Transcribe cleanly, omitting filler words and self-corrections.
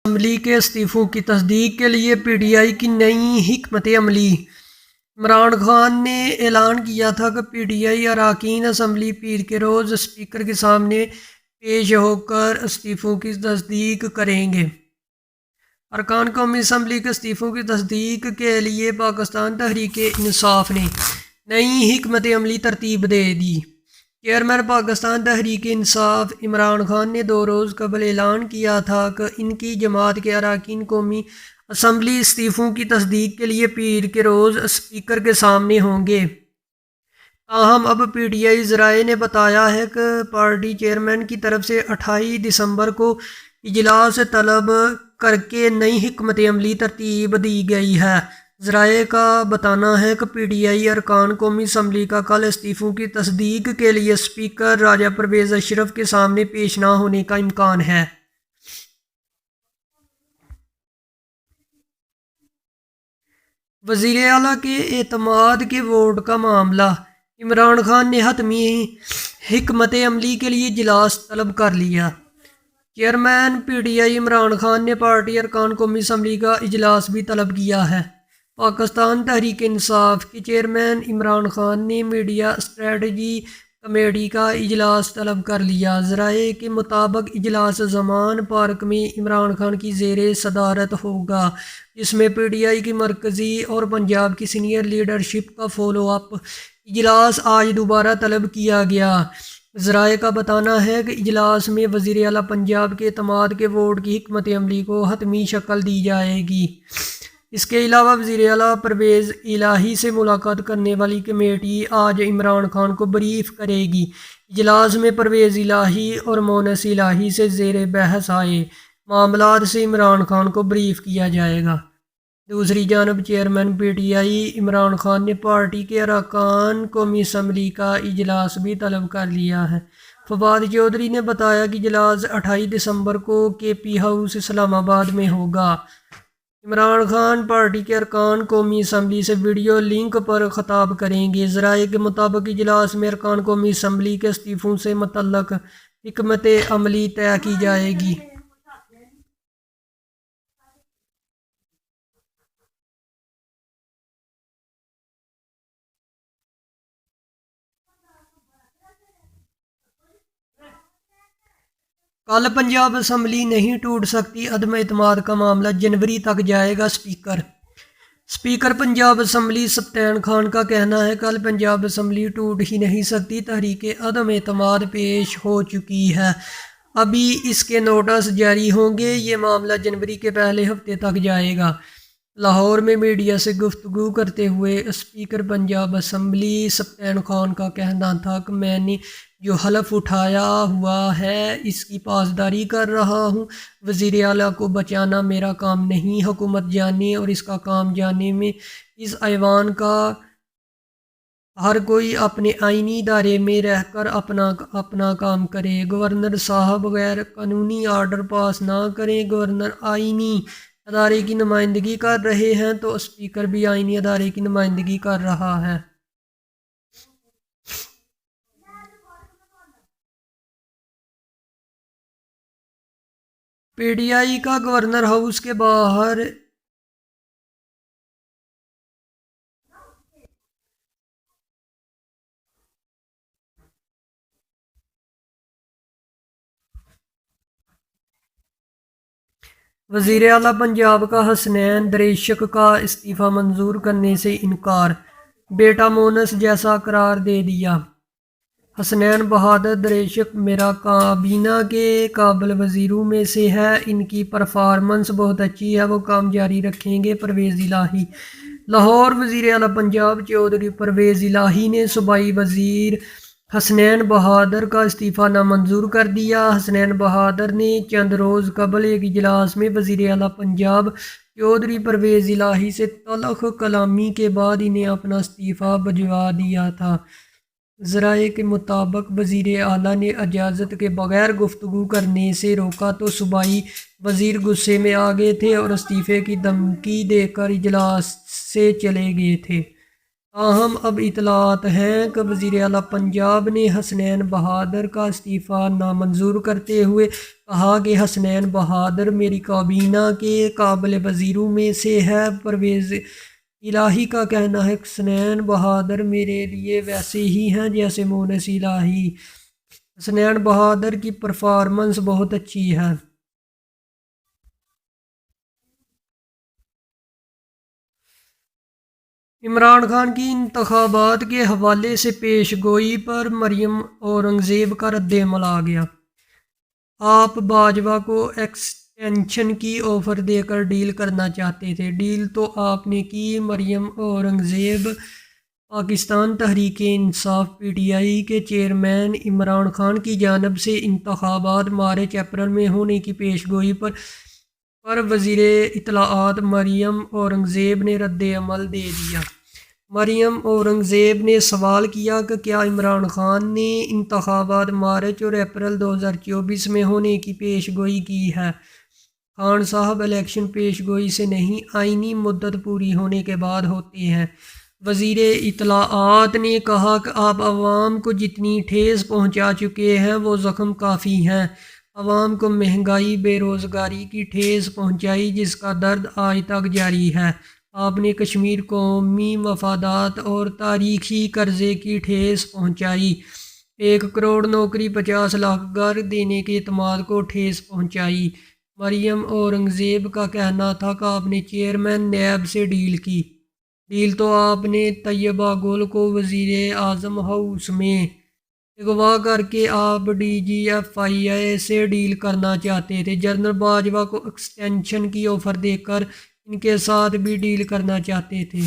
Assembly کے استعفوں کی تصدیق کے لیے پی ٹی آئی کی نئی حکمت عملی۔ عمران خان نے اعلان کیا تھا کہ پی ٹی آئی اراکین اسمبلی پیر کے روز اسپیکر کے سامنے پیش ہو کر استعفوں کی تصدیق کریں گے۔ ارکان قومی اسمبلی کے استعفوں کی تصدیق کے لیے پاکستان تحریک انصاف نے نئی حکمت عملی ترتیب دے دی۔ چیئرمین پاکستان تحریک انصاف عمران خان نے 2 روز قبل اعلان کیا تھا کہ ان کی جماعت کے اراکین قومی اسمبلی استعفوں کی تصدیق کے لیے پیر کے روز اسپیکر کے سامنے ہوں گے۔ تاہم اب پی ٹی آئی ذرائع نے بتایا ہے کہ پارٹی چیئرمین کی طرف سے 28 دسمبر کو اجلاس طلب کر کے نئی حکمت عملی ترتیب دی گئی ہے۔ ذرائع کا بتانا ہے کہ پی ٹی آئی ارکان قومی اسمبلی کا کل استعفوں کی تصدیق کے لیے اسپیکر راجہ پرویز اشرف کے سامنے پیش نہ ہونے کا امکان ہے۔ وزیر اعلیٰ کے اعتماد کے ووٹ کا معاملہ۔ عمران خان نے حتمی حکمت عملی کے لیے اجلاس طلب کر لیا۔ Chairman P T I Imran Khan نے پارٹی ارکان قومی اسمبلی کا اجلاس بھی طلب کیا ہے۔ پاکستان تحریک انصاف کے چیئرمین عمران خان نے میڈیا اسٹریٹجی کمیٹی کا اجلاس طلب کر لیا۔ ذرائع کے مطابق اجلاس زمان پارک میں عمران خان کی زیر صدارت ہوگا، جس میں پی ٹی آئی کی مرکزی اور پنجاب کی سینئر لیڈرشپ کا فالو اپ اجلاس آج دوبارہ طلب کیا گیا۔ ذرائع کا بتانا ہے کہ اجلاس میں وزیر اعلیٰ پنجاب کے اعتماد کے ووٹ کی حکمت عملی کو حتمی شکل دی جائے گی۔ اس کے علاوہ وزیر اعلیٰ پرویز الہی سے ملاقات کرنے والی کمیٹی آج عمران خان کو بریف کرے گی۔ اجلاس میں پرویز الہی اور مونس الہی سے زیر بحث آئے معاملات سے عمران خان کو بریف کیا جائے گا۔ دوسری جانب chairman P T I Imran Khan نے پارٹی کے ارکان قومی اسمبلی کا اجلاس بھی طلب کر لیا ہے۔ فواد چودھری نے بتایا کہ اجلاس 28 دسمبر کو کے پی ہاؤس اسلام آباد میں ہوگا۔ عمران خان پارٹی کے ارکان قومی اسمبلی سے ویڈیو لنک پر خطاب کریں گے۔ ذرائع کے مطابق اجلاس میں ارکان قومی اسمبلی کے استعفوں سے متعلق حکمت عملی طے کی جائے گی۔ کل پنجاب اسمبلی نہیں ٹوٹ سکتی، عدم اعتماد کا معاملہ جنوری تک جائے گا۔ اسپیکر پنجاب اسمبلی سبطین خان کا کہنا ہے کل پنجاب اسمبلی ٹوٹ ہی نہیں سکتی، تحریک عدم اعتماد پیش ہو چکی ہے، ابھی اس کے نوٹس جاری ہوں گے، یہ معاملہ جنوری کے پہلے ہفتے تک جائے گا۔ لاہور میں میڈیا سے گفتگو کرتے ہوئے اسپیکر پنجاب اسمبلی سبطین خان کا کہنا تھا کہ میں نے جو حلف اٹھایا ہوا ہے اس کی پاسداری کر رہا ہوں۔ وزیر اعلیٰ کو بچانا میرا کام نہیں، حکومت جانے اور اس کا کام جانے میں اس ایوان کا ہر کوئی اپنے آئینی دائرے میں رہ کر اپنا کام کرے۔ گورنر صاحب غیر قانونی آرڈر پاس نہ کریں۔ گورنر آئینی ادارے کی نمائندگی کر رہے ہیں تو اسپیکر بھی آئینی ادارے کی نمائندگی کر رہا ہے۔ پی ٹی آئی کا گورنر ہاؤس کے باہر وزیر اعلیٰ پنجاب کا حسنین دریشک کا استعفیٰ منظور کرنے سے انکار، بیٹا مونس جیسا قرار دے دیا۔ حسنین بہادر دریشک میرا کابینہ کے قابل وزیروں میں سے ہے، ان کی پرفارمنس بہت اچھی ہے، وہ کام جاری رکھیں گے۔ پرویز الہی لاہور۔ وزیر اعلیٰ پنجاب چودھری پرویز الہی نے صوبائی وزیر حسنین بہادر کا استعفیٰ نامنظور کر دیا۔ حسنین بہادر نے چند روز قبل ایک اجلاس میں وزیر اعلیٰ پنجاب چودھری پرویز الہی سے تلخ کلامی کے بعد انہیں اپنا استعفیٰ بھجوا دیا تھا۔ ذرائع کے مطابق وزیر اعلیٰ نے اجازت کے بغیر گفتگو کرنے سے روکا تو صوبائی وزیر غصے میں آ گئے تھے اور استعفے کی دھمکی دے کر اجلاس سے چلے گئے تھے۔ تاہم اب اطلاعات ہیں کہ وزیر اعلیٰ پنجاب نے حسنین بہادر کا استعفیٰ نامنظور کرتے ہوئے کہا کہ حسنین بہادر میری کابینہ کے قابل وزیروں میں سے ہے۔ پرویز الہی کا کہنا ہے کہ حسنین بہادر میرے لیے ویسے ہی ہیں جیسے مونس الہی۔ حسنین بہادر کی پرفارمنس بہت اچھی ہے۔ عمران خان کی انتخابات کے حوالے سے پیش گوئی پر مریم اورنگزیب کا رد عمل آ گیا۔ آپ باجوہ کو ایکسٹینشن کی آفر دے کر ڈیل کرنا چاہتے تھے۔ ڈیل تو آپ نے کی۔ Maryam Aurangzeb Pakistan Tehreek Insaf P T I کے چیئرمین عمران خان کی جانب سے انتخابات مارچ اپریل میں ہونے کی پیش گوئی پر وزیر اطلاعات مریم اورنگزیب نے رد عمل دے دیا۔ مریم اورنگزیب نے سوال کیا کہ کیا عمران خان نے انتخابات مارچ اور اپریل 2024 میں ہونے کی پیش گوئی کی ہے؟ خان صاحب، الیکشن پیش گوئی سے نہیں، آئینی مدت پوری ہونے کے بعد ہوتے ہیں۔ وزیر اطلاعات نے کہا کہ آپ عوام کو جتنی ٹھیس پہنچا چکے ہیں وہ زخم کافی ہیں۔ عوام کو مہنگائی، بے روزگاری کی ٹھیس پہنچائی جس کا درد آج تک جاری ہے۔ آپ نے کشمیر قومی مفادات اور تاریخی قرضے کی ٹھیس پہنچائی۔ 1 کروڑ نوکری، 50 لاکھ گھر دینے کے اعتماد کو ٹھیس پہنچائی۔ مریم اورنگزیب کا کہنا تھا کہ آپ نے چیئرمین نیب سے ڈیل کی۔ ڈیل تو آپ نے طیبہ گل کو وزیر اعظم ہاؤس میں اغوا کر کے آپ ڈی جی ایف آئی اے سے ڈیل کرنا چاہتے تھے۔ جنرل باجوہ کو ایکسٹینشن کی آفر دے کر ان کے ساتھ بھی ڈیل کرنا چاہتے تھے۔